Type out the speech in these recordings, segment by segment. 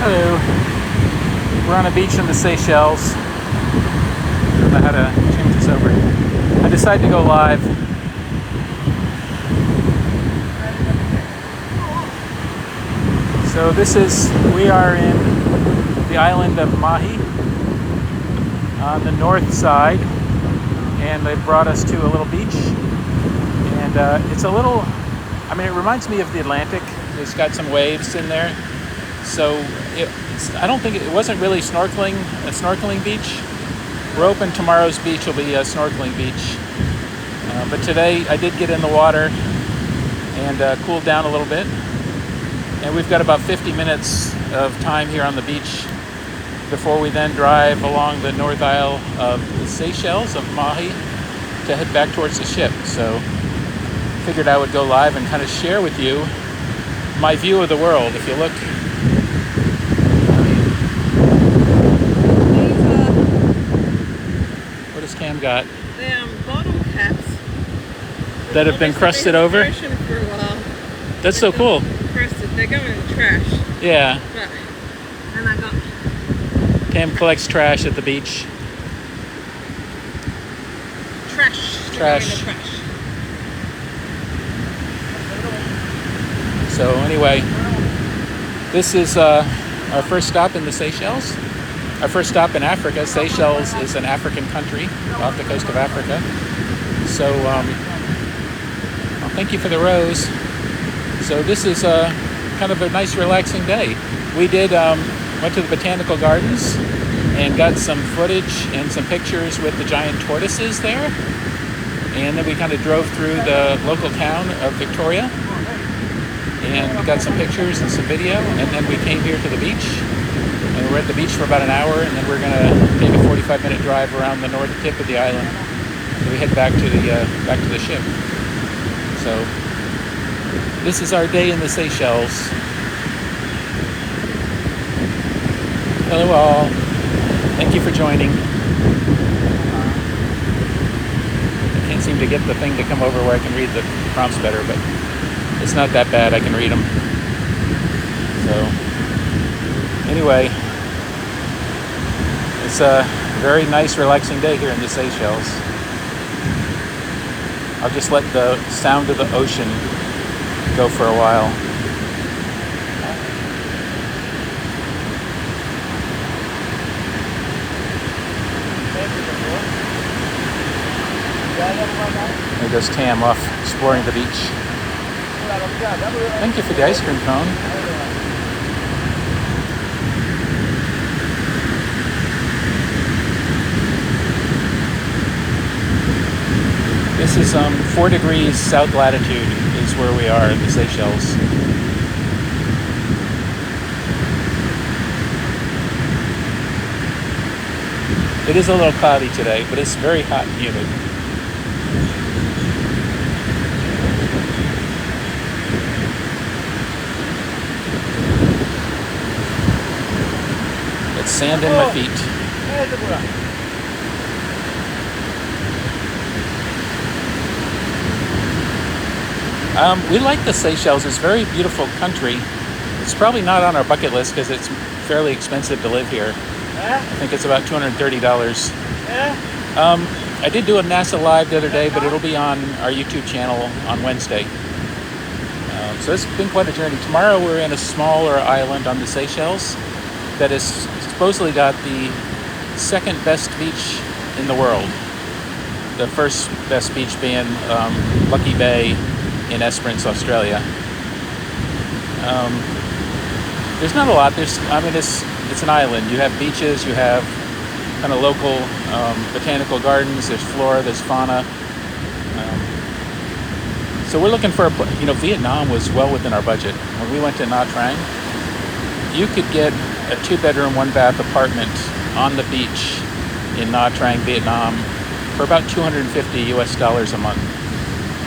Hello. We're on a beach in the Seychelles. I don't know how to change this over. I decided to go live. So we are in the island of Mahi on the north side, and they brought us to a little beach. And it's a little, it reminds me of the Atlantic. It's got some waves in there. So it wasn't really a snorkeling beach. We're open. Tomorrow's beach will be a snorkeling beach. But today I did get in the water and cooled down a little bit. And we've got about 50 minutes of time here on the beach before we then drive along the North Isle of the Seychelles of Mahi to head back towards the ship. So figured I would go live and kind of share with you my view of the world. If you look, what has Cam got? The bottom caps that have been crusted over. For a while. That's so cool. Crusted. They're going in the trash. Yeah. And I got. Cam collects trash at the beach. Trash. Trash. Trash. So anyway, this is our first stop in the Seychelles. Our first stop in Africa. Seychelles is an African country off the coast of Africa. So thank you for the rose. So this is kind of a nice relaxing day. We went to the botanical gardens and got some footage and some pictures with the giant tortoises there. And then we kind of drove through the local town of Victoria and we got some pictures and some video. And then we came here to the beach and we're at the beach for about an hour, and then we're gonna take a 45-minute drive around the north tip of the island. So we head back to the ship. So this is our day in the Seychelles. Hello all. Thank you for joining. I can't seem to get the thing to come over where I can read the prompts better, but it's not that bad. I can read them. So anyway, it's a very nice, relaxing day here in the Seychelles. I'll just let the sound of the ocean go for a while. There goes Tam off exploring the beach. Thank you for the ice cream cone. This is 4 degrees south latitude is where we are in the Seychelles. It is a little cloudy today, but it's very hot and humid. It's sand in my feet. We like the Seychelles. It's a very beautiful country. It's probably not on our bucket list because it's fairly expensive to live here. I think it's about $230. I did do a NASA Live the other day, but it'll be on our YouTube channel on Wednesday. So it's been quite a journey. Tomorrow we're in a smaller island on the Seychelles that has supposedly got the second best beach in the world. The first best beach being Lucky Bay in Esperance, Australia. There's not a lot. It's an island. You have beaches, you have kind of local botanical gardens, there's flora, there's fauna. So we're looking for Vietnam was well within our budget. When we went to Nha Trang, you could get a 2-bedroom, 1-bath apartment on the beach in Nha Trang, Vietnam for about $250 US a month.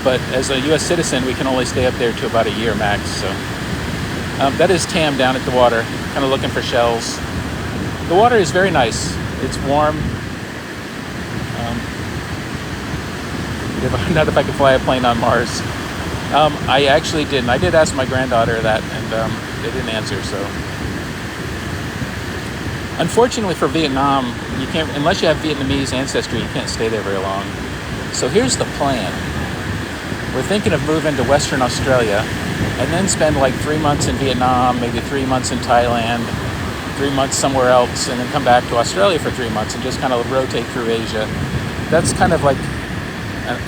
But as a US citizen, we can only stay up there to about a year max. So that is Tam down at the water, kind of looking for shells. The water is very nice. It's warm. Not if I could fly a plane on Mars. I actually didn't. I did ask my granddaughter that, and they didn't answer. So Unfortunately for Vietnam, you can't, unless you have Vietnamese ancestry, you can't stay there very long. So here's the plan. We're thinking of moving to Western Australia and then spend like 3 months in Vietnam, maybe 3 months in Thailand, 3 months somewhere else, and then come back to Australia for 3 months and just kind of rotate through Asia. That's kind of like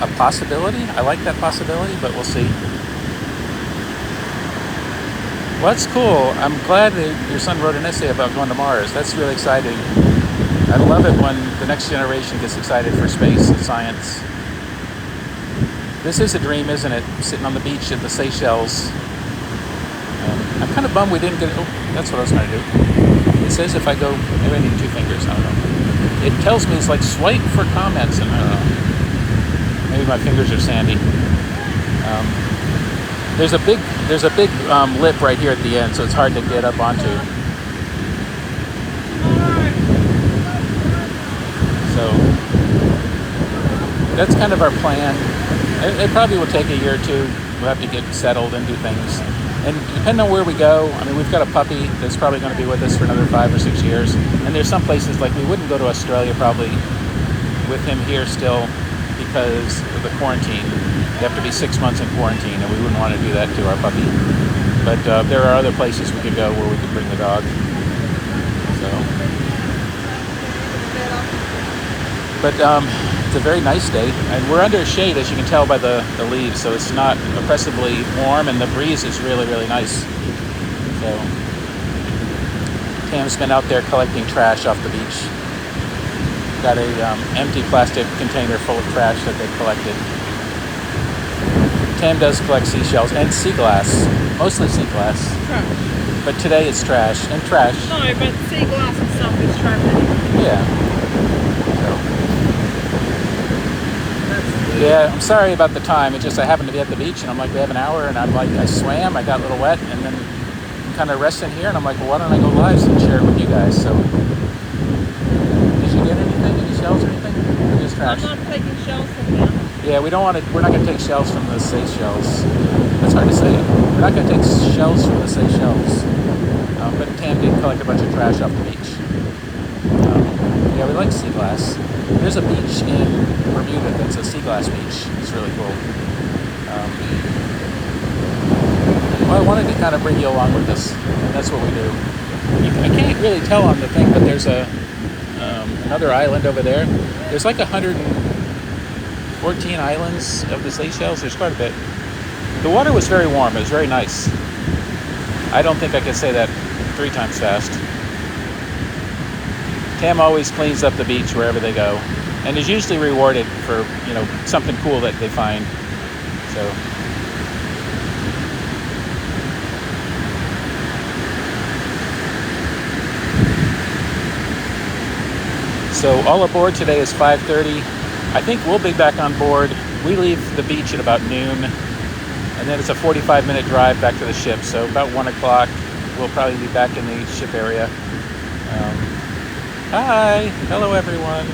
a possibility. I like that possibility, but we'll see. Well, that's cool. I'm glad that your son wrote an essay about going to Mars. That's really exciting. I love it when the next generation gets excited for space and science. This is a dream, isn't it? Sitting on the beach at the Seychelles. I'm kind of bummed we didn't get... Oh, that's what I was going to do. It says if I go... Maybe I need 2 fingers. I don't know. It tells me it's like swipe for comments, and I don't know. Maybe my fingers are sandy. There's a big lip right here at the end, so it's hard to get up onto. So that's kind of our plan. It probably will take a year or two. We'll have to get settled and do things. And depending on where we go, I mean, we've got a puppy that's probably going to be with us for another 5 or 6 years. And there's some places, like we wouldn't go to Australia probably with him here still because of the quarantine. You have to be 6 months in quarantine, and we wouldn't want to do that to our puppy. But there are other places we could go where we could bring the dog. So, but it's a very nice day, and we're under shade, as you can tell by the leaves, so it's not oppressively warm, and the breeze is really, really nice. So, Tam's been out there collecting trash off the beach. Got a empty plastic container full of trash that they collected. Tam does collect seashells and sea glass, mostly sea glass. Trash. But today it's trash and trash. No, but sea glass itself is trash anyway. Yeah. So. Yeah, I'm sorry about the time. It just I happened to be at the beach, and I'm like, we have an hour, and I'm like, I swam, I got a little wet, and then kind of resting here, and I'm like, well, why don't I go live and share it with you guys? So, did you get anything, any shells or anything, or just trash? I'm not taking shells from them. Yeah, we don't want to. We're not going to take shells from the Seychelles. That's hard to say. We're not going to take shells from the Seychelles. But Tam did collect a bunch of trash off the beach. Yeah, we like sea glass. There's a beach in Bermuda that's a sea glass beach. It's really cool. Well, I wanted to kind of bring you along with us. That's what we do. I can't really tell on the thing, but there's another island over there. There's like 114 islands of the Seychelles. There's quite a bit. The water was very warm. It was very nice. I don't think I could say that 3 times fast. Tam always cleans up the beach wherever they go, and is usually rewarded for, you know, something cool that they find. So all aboard today is 5:30. I think we'll be back on board. We leave the beach at about noon, and then it's a 45-minute drive back to the ship. So about 1 o'clock, we'll probably be back in the ship area. Hi, hello everyone.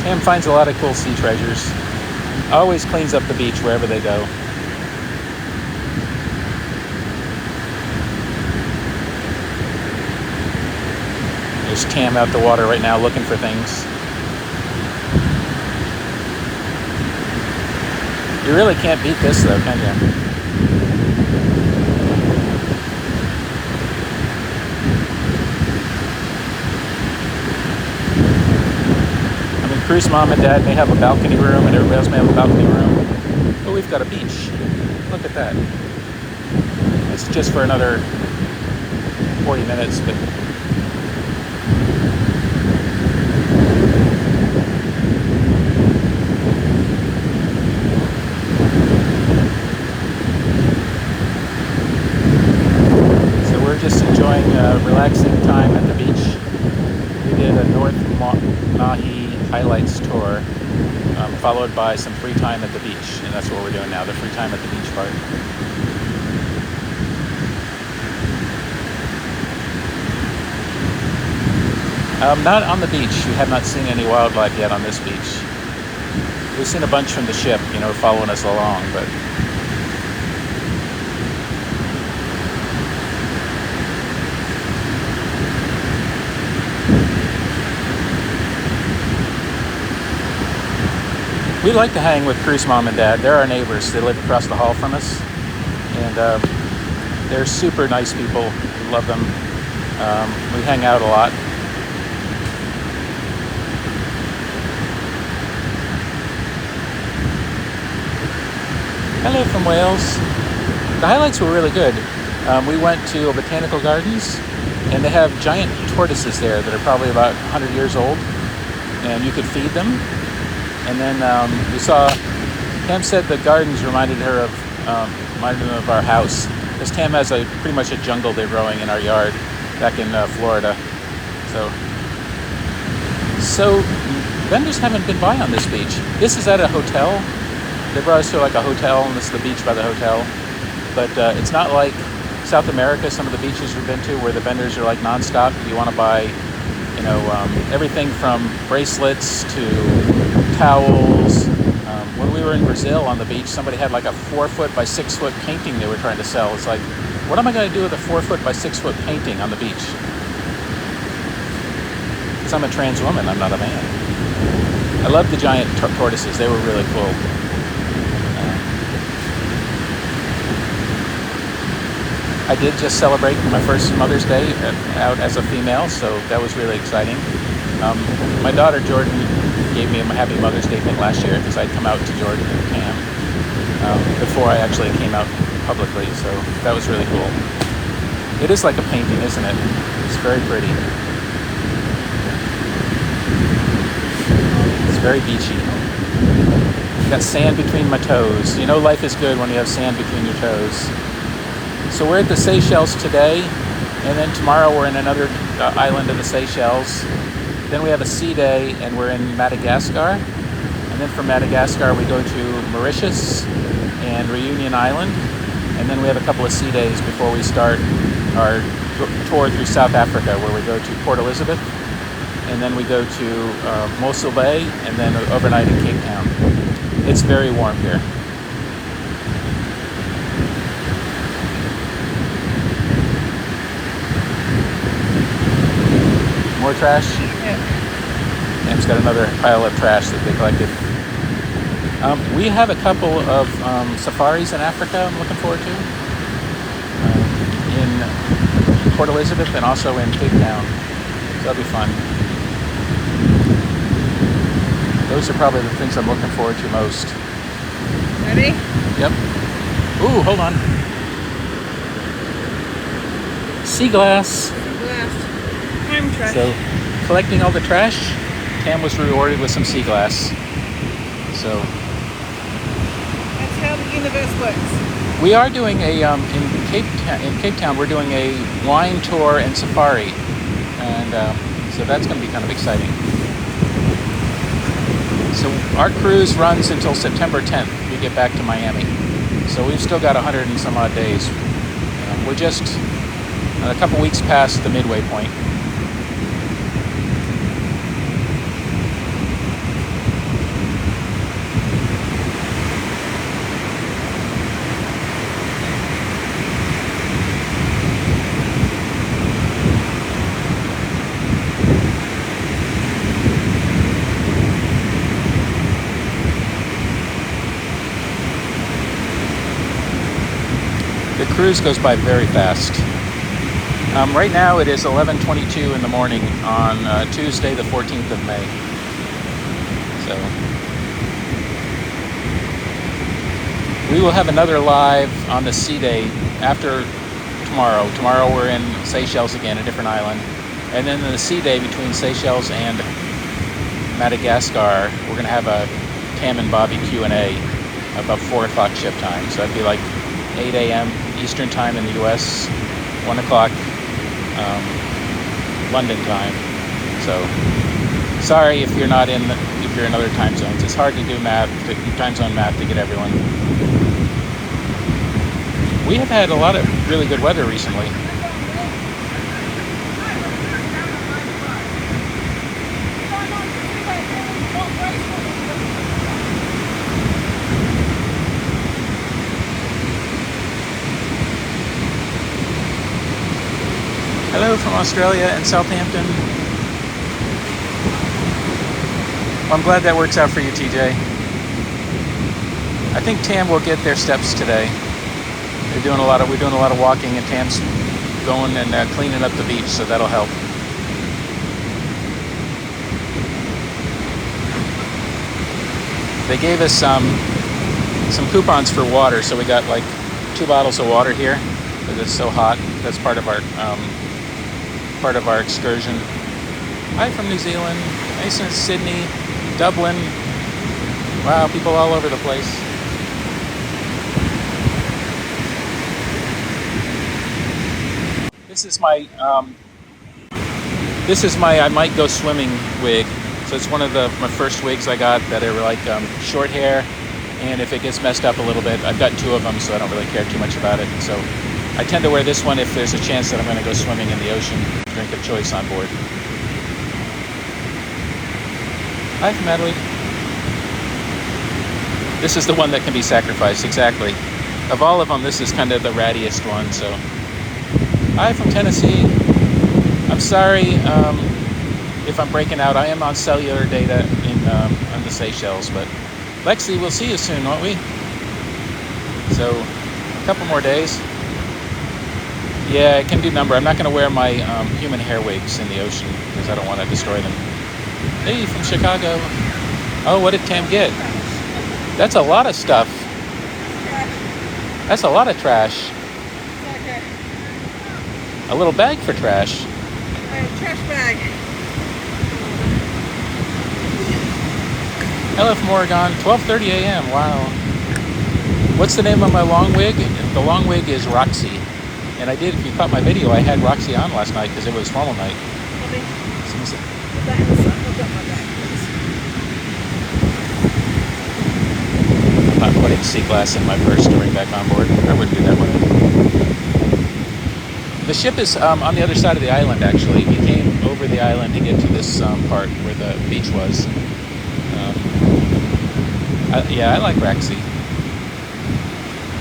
Tam finds a lot of cool sea treasures. Always cleans up the beach wherever they go. There's Tam out the water right now looking for things. You really can't beat this though, can you? I mean, Crew's mom and dad may have a balcony room, and everybody else may have a balcony room, but we've got a beach. Look at that. It's just for another 40 minutes, but relaxing time at the beach. We did a North Mahi highlights tour, followed by some free time at the beach, and that's what we're doing now, the free time at the beach part. Not on the beach. We have not seen any wildlife yet on this beach. We've seen a bunch from the ship, you know, following us along, but We like to hang with Crew's mom and dad. They're our neighbors. They live across the hall from us. And they're super nice people. We love them. We hang out a lot. Hello from Wales. The highlights were really good. We went to botanical gardens, and they have giant tortoises there that are probably about 100 years old, and you could feed them. And then we saw, Tam said the gardens reminded them of our house, because Tam has pretty much a jungle they're growing in our yard back in Florida. So vendors haven't been by on this beach. This is at a hotel. They brought us to like a hotel, and this is the beach by the hotel. But it's not like South America, some of the beaches we've been to, where the vendors are like nonstop. You want to buy, everything from bracelets to towels. When we were in Brazil on the beach, somebody had like a 4-foot by 6-foot painting they were trying to sell. It's like, what am I going to do with a 4-foot by 6-foot painting on the beach? Because I'm a trans woman, I'm not a man. I love the giant tortoises. They were really cool. I did just celebrate my first Mother's Day out as a female, so that was really exciting. My daughter Jordan gave me a Happy Mother's Day thing last year because I'd come out to Jordan and Cam before I actually came out publicly, so that was really cool. It is like a painting, isn't it? It's very pretty. It's very beachy. Got sand between my toes. You know life is good when you have sand between your toes. So we're at the Seychelles today, and then tomorrow we're in another island of the Seychelles. Then we have a sea day, and we're in Madagascar. And then from Madagascar we go to Mauritius and Reunion Island. And then we have a couple of sea days before we start our tour through South Africa, where we go to Port Elizabeth, and then we go to Mossel Bay, and then overnight in Cape Town. It's very warm here. More trash? Yeah. Sam's got another pile of trash that they collected. We have a couple of safaris in Africa I'm looking forward to. In Port Elizabeth and also in Cape Town. So that'll be fun. Those are probably the things I'm looking forward to most. Ready? Yep. Ooh, hold on. Sea glass. Last. I'm trash. So, collecting all the trash, Tam was rewarded with some sea glass. So, That's how the universe works. we are doing a in Cape Town. We're doing a wine tour and safari, and so that's going to be kind of exciting. So our cruise runs until September 10th. We get back to Miami. So we've still got 100 and some odd days. We're just a couple weeks past the midway point. The cruise goes by very fast. Right now it is 11:22 in the morning on Tuesday the 14th of May. So we will have another live on the sea day after tomorrow. Tomorrow we're in Seychelles again, a different island. And then the sea day between Seychelles and Madagascar, we're going to have a Tam and Bobby Q&A about 4 o'clock ship time. So that'd be like 8 a.m. Eastern time in the U.S., 1 o'clock London time. So sorry if you're not if you're in other time zones. It's hard to do time zone math to get everyone. We have had a lot of really good weather recently. Hello from Australia and Southampton. Well, I'm glad that works out for you, TJ. I think Tam will get their steps today. We're doing a lot of walking, and Tam's going and cleaning up the beach, so that'll help. They gave us some coupons for water, so we got like 2 bottles of water here because it's so hot. That's part of our excursion. Hi from New Zealand, nice in Sydney, Dublin. Wow, people all over the place. This is my I might go swimming wig. So it's one of my first wigs I got that are like short hair, and if it gets messed up a little bit, I've got 2 of them, so I don't really care too much about it. So I tend to wear this one if there's a chance that I'm going to go swimming in the ocean. Drink of choice on board. Hi from Adelaide. This is the one that can be sacrificed, exactly. Of all of them, this is kind of the rattiest one. So hi from Tennessee. I'm sorry if I'm breaking out. I am on cellular data on the Seychelles, but Lexi, we'll see you soon, won't we? So a couple more days. Yeah, it can do number. I'm not going to wear my human hair wigs in the ocean because I don't want to destroy them. Hey, from Chicago. Oh, what did Tam get? That's a lot of stuff. That's a lot of trash. A little bag for trash. Trash bag. Hello from Oregon, 12:30 a.m. Wow. What's the name of my long wig? The long wig is Roxy. And I did, if you caught my video, I had Roxy on last night because it was formal night. I'm not putting sea glass in my purse to bring back on board. I wouldn't do that one. The ship is on the other side of the island, actually. We came over the island to get to this part where the beach was. I like Roxy.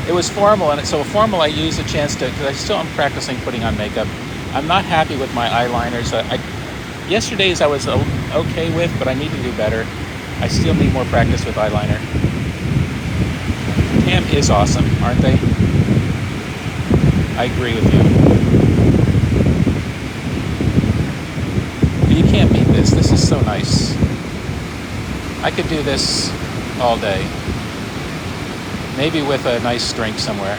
It was formal, and so formal I used a chance to, because I still am practicing putting on makeup. I'm not happy with my eyeliners. Yesterday's I was okay with, but I need to do better. I still need more practice with eyeliner. Tam is awesome, aren't they? I agree with you. You can't beat this. This is so nice. I could do this all day. Maybe with a nice drink somewhere.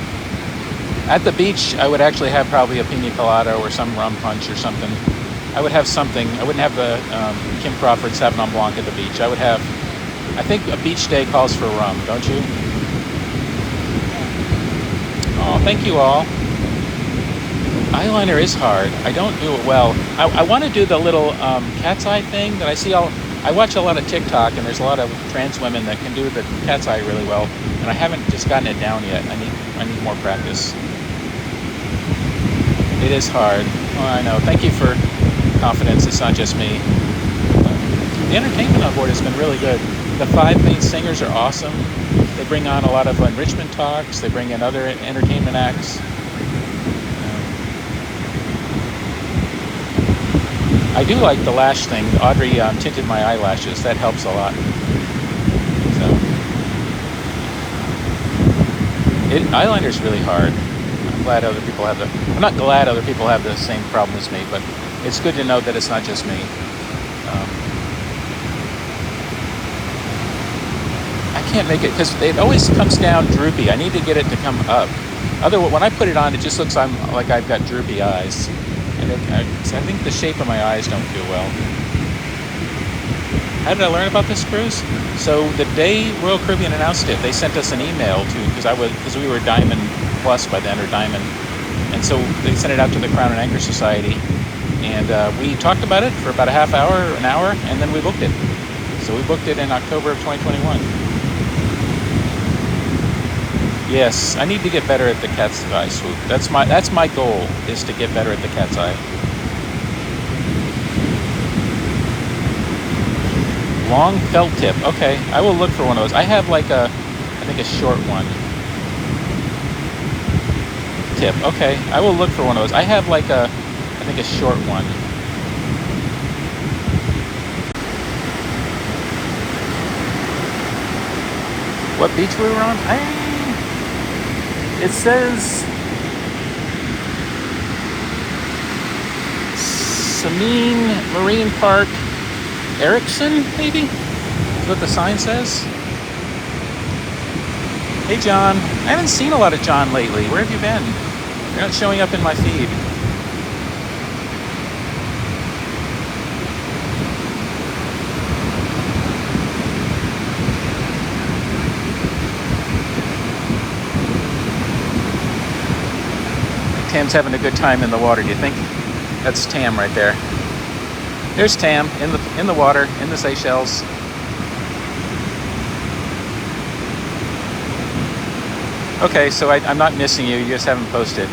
At the beach, I would actually have probably a pina colada or some rum punch or something. I would have something. I wouldn't have the Kim Crawford Sauvignon Blanc at the beach. I would have, I think a beach day calls for rum, don't you? Oh, thank you all. Eyeliner is hard. I don't do it well. I want to do the little cat's eye thing that I see I watch a lot of Tik Tok, and there's a lot of trans women that can do the cat's eye really well, and I haven't just gotten it down yet. I need more practice. It is hard. Oh, I know. Thank you for confidence. It's not just me. The entertainment on board has been really good. The 5 main singers are awesome. They bring on a lot of enrichment talks. They bring in other entertainment acts. I do like the lash thing. Audrey tinted my eyelashes. That helps a lot. So, eyeliner's really hard. I'm glad other people have I'm not glad other people have the same problem as me, but it's good to know that it's not just me. I can't make it because it always comes down droopy. I need to get it to come up. Otherwise, when I put it on, it just looks like I've got droopy eyes. And I think the shape of my eyes don't feel well. How did I learn about this cruise? So the day Royal Caribbean announced it, they sent us an email because we were Diamond Plus by then, or Diamond, and so they sent it out to the Crown and Anchor Society, and we talked about it for about an hour, and then we booked it. So we booked it in October of 2021. Yes, I need to get better at the cat's eye swoop. That's my goal, is to get better at the cat's eye. Long felt tip. Okay, I will look for one of those. I have I think a short one. Tip. Okay, I will look for one of those. I have I think a short one. What beach we were on? It says Samine Marine Park, Erickson, maybe? Is what the sign says. Hey, John. I haven't seen a lot of John lately. Where have you been? You're not showing up in my feed. Tam's having a good time in the water, do you think? That's Tam right there. There's Tam in the water, in the Seychelles. Okay, so I'm not missing you. You just haven't posted.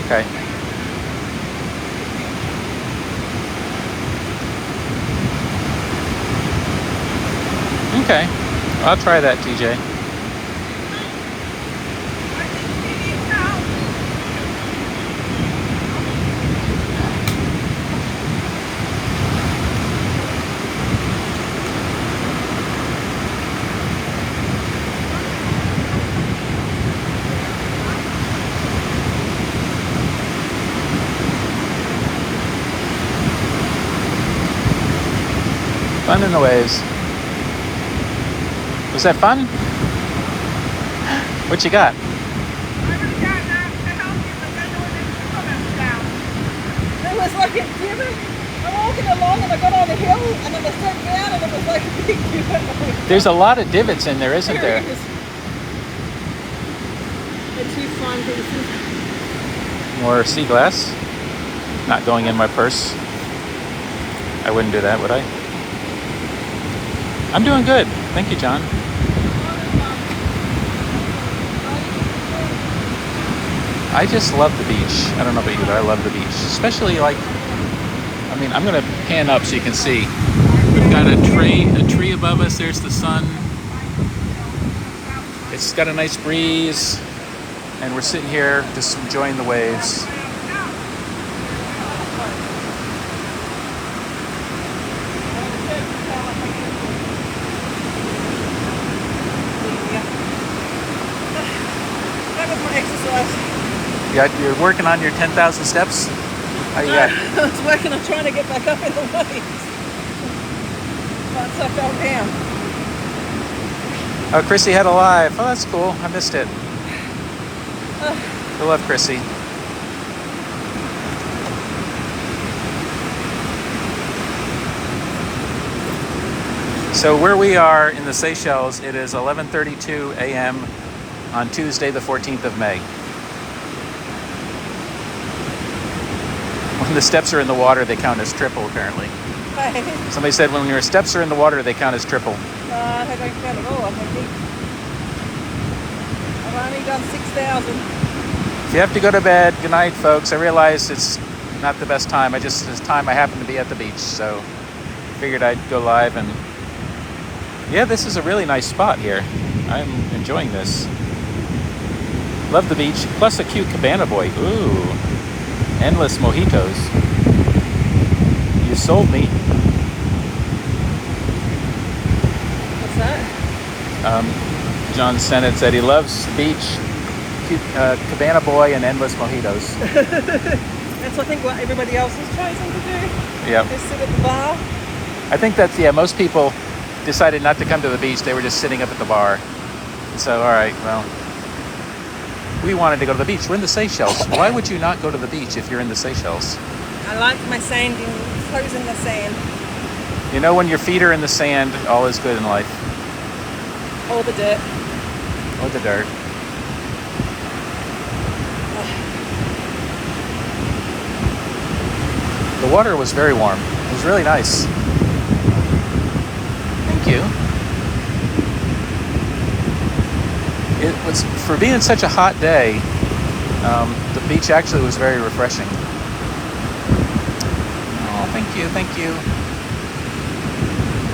Okay. Okay. I'll try that, TJ. Fun in the waves. Was that fun? What you got? I already got that to help you, but then there was a comments down. It was like a divot. I'm walking along and I got on a hill and then I stepped down and it was like a big divot. There's a lot of divots in there, isn't there? The two fine pieces. More sea glass. Not going in my purse. I wouldn't do that, would I? I'm doing good. Thank you, John. I just love the beach. I don't know about you, but I love the beach. Especially like, I mean, I'm going to pan up so you can see. We've got a tree above us. There's the sun. It's got a nice breeze. And we're sitting here just enjoying the waves. You're working on your 10,000 steps? How you got? I was working on trying to get back up in the waves. Once I fell down. Oh, Chrissy had a live. Oh, that's cool. I missed it. I love Chrissy. So where we are in the Seychelles, it is 11:32 a.m. on Tuesday, the 14th of May. When the steps are in the water, they count as triple, apparently. Somebody said when your steps are in the water, they count as triple. I don't count at all. I've only done 6,000. If you have to go to bed, good night, folks. I realize it's not the best time. It's time I happen to be at the beach, so figured I'd go live. And yeah, this is a really nice spot here. I'm enjoying this. Love the beach, plus a cute cabana boy. Ooh. Endless mojitos. You sold me. What's that? John Sennett said he loves the beach, cute cabana boy, and endless mojitos. That's I think what everybody else has chosen to do. Yep. Just sit at the bar. I think that's, most people decided not to come to the beach. They were just sitting up at the bar. So, all right, well. We wanted to go to the beach. We're in the Seychelles. Why would you not go to the beach if you're in the Seychelles? I like my sand and toes in the sand. You know, when your feet are in the sand, all is good in life. Or the dirt. Or the dirt. The water was very warm. It was really nice. Thank you. It was, for being such a hot day, the beach actually was very refreshing. Oh, thank you, thank you.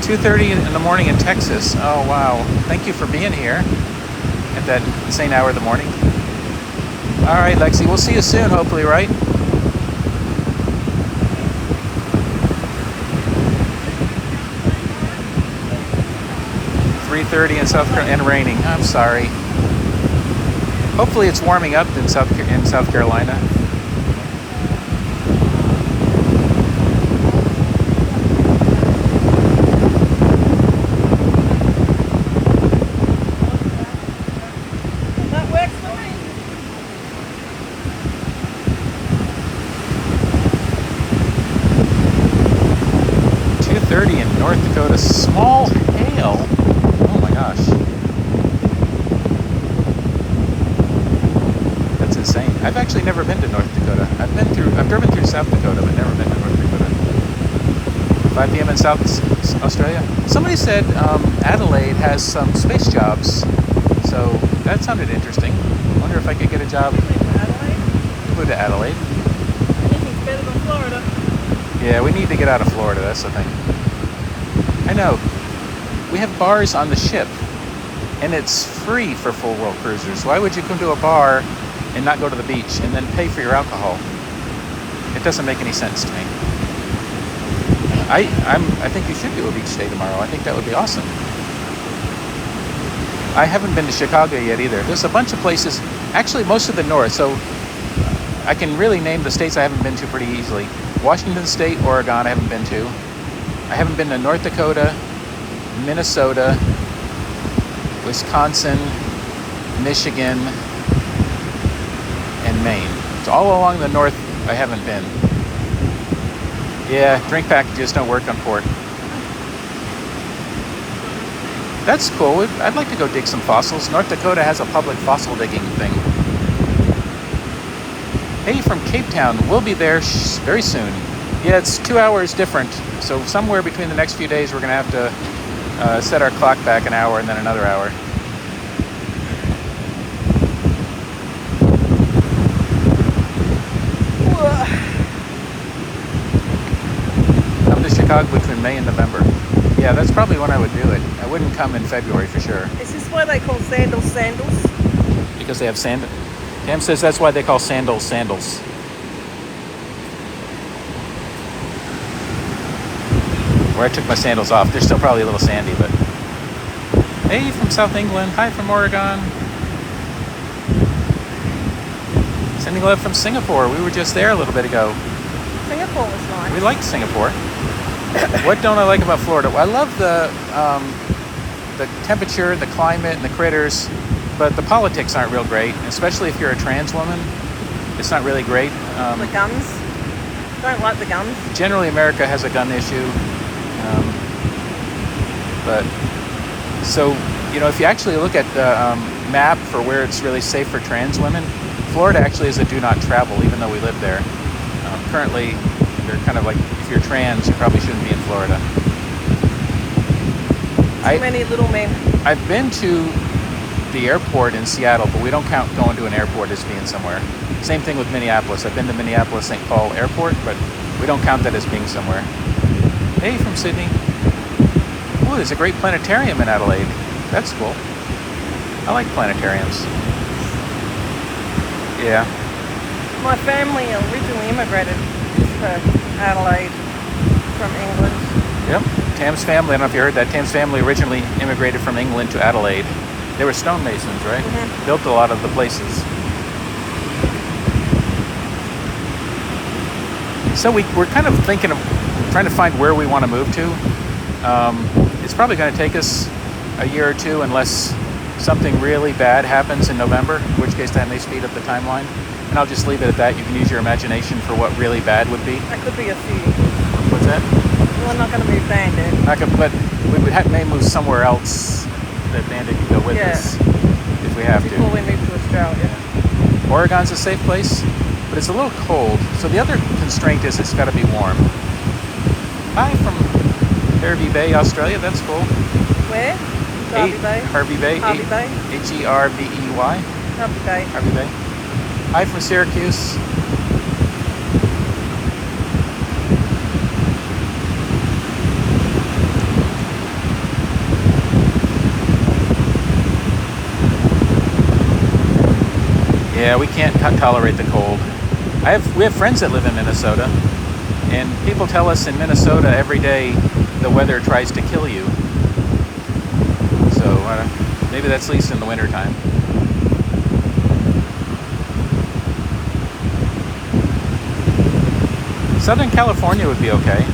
2:30 in the morning in Texas. Oh, wow. Thank you for being here at that insane hour of the morning. All right, Lexi, we'll see you soon, hopefully, right? 3:30 in South Carolina and raining. I'm sorry. Hopefully it's warming up in South Carolina. That works for me. 2:30 in North Dakota. Small hail. Oh my gosh. That's insane. I've actually never been to North Dakota. I've driven through South Dakota, but never been to North Dakota. 5 p.m. in South Australia. Somebody said Adelaide has some space jobs, so that sounded interesting. I wonder if I could get a job. Adelaide? Move to Adelaide. Anything's better than Florida. Yeah, we need to get out of Florida. That's the thing. I know. We have bars on the ship, and it's free for full world cruisers. Why would you come to a bar and not go to the beach and then pay for your alcohol? It doesn't make any sense to me. I think you should do a beach day tomorrow. I think that would be awesome. I haven't been to Chicago yet either. There's a bunch of places, actually most of the north, so I can really name the states I haven't been to pretty easily. Washington State, Oregon I haven't been to. I haven't been to North Dakota, Minnesota, Wisconsin, Michigan, and Maine. So all along the north I haven't been. Yeah, drink packages don't work on port. That's cool. I'd like to go dig some fossils. North Dakota has a public fossil digging thing. Hey, from Cape Town. We'll be there very soon. Yeah, it's 2 hours different. So somewhere between the next few days, we're going to have to set our clock back an hour and then another hour. Come to Chicago between May and November. Yeah, that's probably when I would do it. I wouldn't come in February for sure. Is this why they call sandals sandals? Because they have sand. Tam says that's why they call sandals sandals. Where I took my sandals off. They're still probably a little sandy, but... Hey, from South England. Hi from Oregon. Sending love from Singapore. We were just there a little bit ago. Singapore was nice. We liked Singapore. What don't I like about Florida? Well, I love the temperature, the climate, and the critters, but the politics aren't real great, especially if you're a trans woman. It's not really great. The guns. Don't like the guns. Generally, America has a gun issue. But, so, you know, if you actually look at the map for where it's really safe for trans women, Florida actually is a do not travel, even though we live there. Currently, they're kind of like, if you're trans, you probably shouldn't be in Florida. Too many little men. I've been to the airport in Seattle, but we don't count going to an airport as being somewhere. Same thing with Minneapolis. I've been to Minneapolis St. Paul Airport, but we don't count that as being somewhere. Hey, from Sydney. Oh, there's a great planetarium in Adelaide. That's cool. I like planetariums. Yeah. My family originally immigrated to Adelaide from England. Yep. Tam's family, I don't know if you heard that, Tam's family originally immigrated from England to Adelaide. They were stonemasons, right? Mm-hmm. Built a lot of the places. So we're kind of thinking of trying to find where we want to move to. It's probably going to take us a year or two unless something really bad happens in November, in which case that may speed up the timeline. And I'll just leave it at that. You can use your imagination for what really bad would be. That could be a few. What's that? Well, I'm not going to move Bandit. But we may move somewhere else that Bandit can go with us if we have to. Before we move to Australia. Oregon's a safe place, but it's a little cold. So the other constraint is it's got to be warm. Hi from Hervey Bay, Australia. That's cool. Where? Hervey Bay. Hervey Bay. Hervey Bay. H-E-R-V-E-Y. Hervey Bay. Hervey Bay. Hi from Syracuse. Yeah, we can't tolerate the cold. We have friends that live in Minnesota, and people tell us in Minnesota every day the weather tries to kill you. So so maybe that's at least in the wintertime. Southern California would be okay.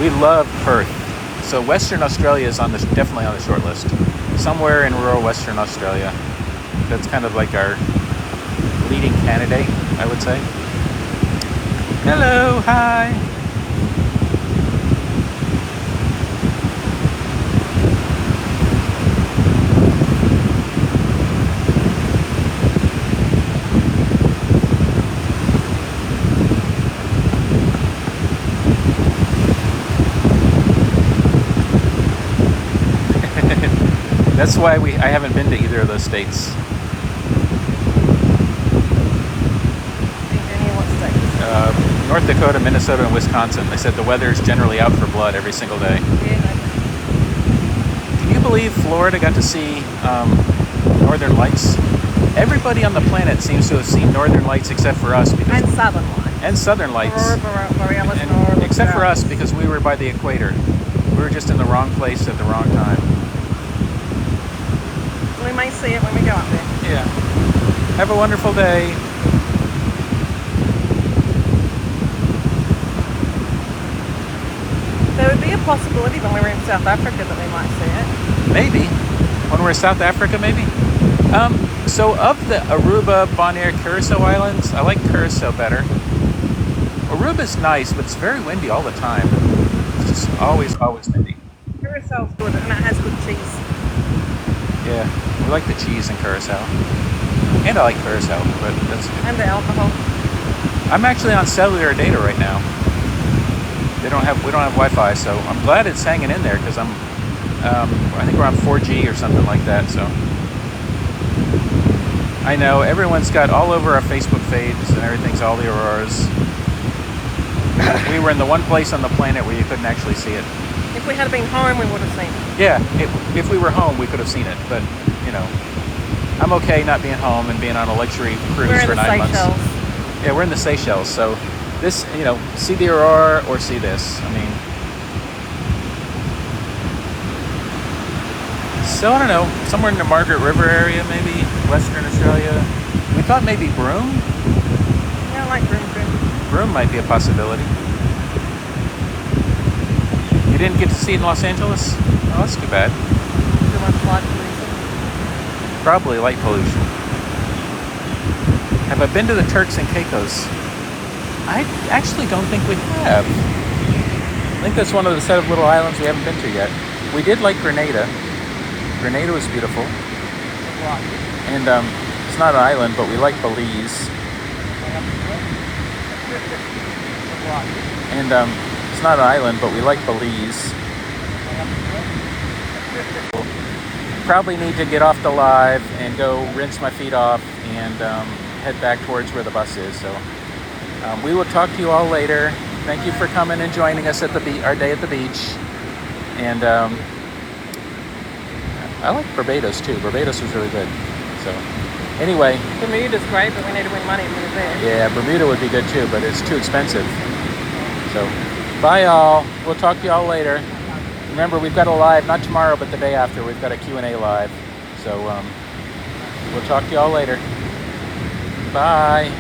We love Perth. So Western Australia is definitely on the short list. Somewhere in rural Western Australia. That's kind of like our leading candidate, I would say. Hello, hi. That's why I haven't been to either of those states. North Dakota, Minnesota, and Wisconsin. They said the weather's generally out for blood every single day. Yeah. Can you believe Florida got to see Northern Lights? Everybody on the planet seems to have seen Northern Lights except for us. And Southern Lights. And Southern Lights. Aurora, except for us, because we were by the equator. We were just in the wrong place at the wrong time. We may see it when we go up there. Yeah. Have a wonderful day. There would be a possibility when we were in South Africa that we might see it. Maybe. When we're in South Africa, maybe? So of the Aruba, Bonaire, Curacao Islands, I like Curacao better. Aruba's nice, but it's very windy all the time. It's just always windy. Curaçao's good and it has good cheese. Yeah, we like the cheese in Curacao. And I like Curacao, but that's good. And the alcohol. I'm actually on cellular data right now. We don't have Wi-Fi, so I'm glad it's hanging in there because I think we're on 4G or something like that. So I know everyone's got all over our Facebook feeds and everything's all the auroras. We were in the one place on the planet where you couldn't actually see it. If we had been home, we would have seen it. Yeah, if we were home, we could have seen it. But you know, I'm okay not being home and being on a luxury cruise for 9 months. Seychelles. Yeah, we're in the Seychelles, so this, you know, see the aurora or see this. I mean, so I don't know, somewhere in the Margaret River area, maybe Western Australia. We thought maybe Broome. Yeah, I like Broome. Broome might be a possibility. You didn't get to see it in Los Angeles? Oh, that's too bad. Too much light pollution. Probably light pollution. Have I been to the Turks and Caicos? I actually don't think we have. I think that's one of the set of little islands we haven't been to yet. We did like Grenada. Grenada was beautiful. And it's not an island, but we like Belize. And it's not an island, but we like Belize. Probably need to get off the live and go rinse my feet off and head back towards where the bus is. So we will talk to you all later. Thank you for coming and joining us at our day at the beach. And I like Barbados too. Barbados was really good. So anyway. Bermuda's great, but we need to win money to move there. Yeah, Bermuda would be good too, but it's too expensive. So bye y'all. We'll talk to y'all later. Remember, we've got a live, not tomorrow, but the day after. We've got a Q&A live. So we'll talk to y'all later. Bye.